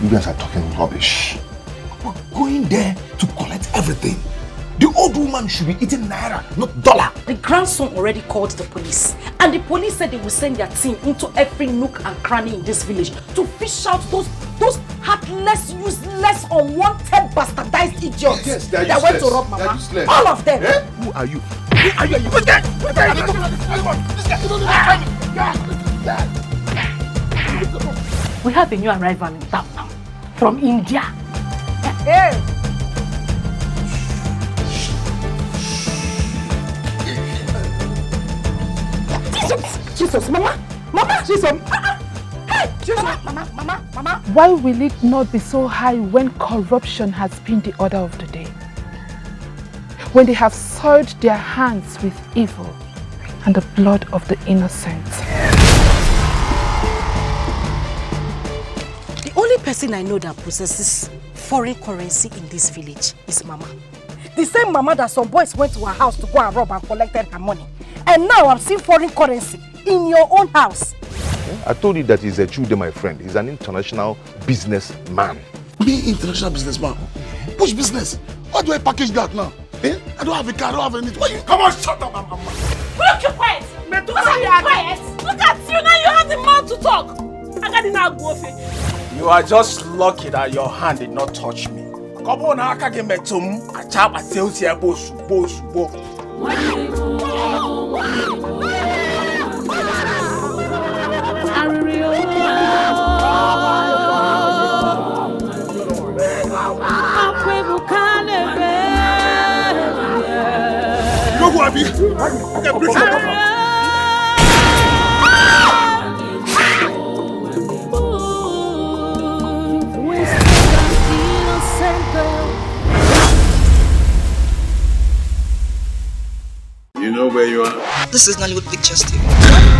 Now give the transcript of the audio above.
You guys are talking rubbish. We're going there to collect everything. The old woman should be eating naira, not dollar. The grandson already called the police. And the police said they will send their team into every nook and cranny in this village to fish out those heartless, useless, unwanted, bastardized idiots that went to rob Mama. All of them. Eh? Who are you? Who are you? What's that? We have a new arrival in town now. From India. Hey! Jesus, Mama! Mama! Jesus! Hey! Jesus! Mama! Why will it not be so high when corruption has been the order of the day? When they have soiled their hands with evil and the blood of the innocent. The only person I know that possesses foreign currency in this village is Mama. The same Mama that some boys went to her house to go and rob and collected her money. And now I'm seeing foreign currency in your own house. I told you that he's a Jude, my friend. He's an international businessman. Me, international businessman? Which business? Why do I package that now? Eh? I don't have a car, I don't have anything. Why you? Come on, shut up, Mama. Will you keep quiet? Look at you now, you have the mouth to talk. I got now go. You are just lucky that your hand did not touch me. Come on, I can't get me to a chap at sales here, boss. You know where you are? This is Nollywood Pictures TV.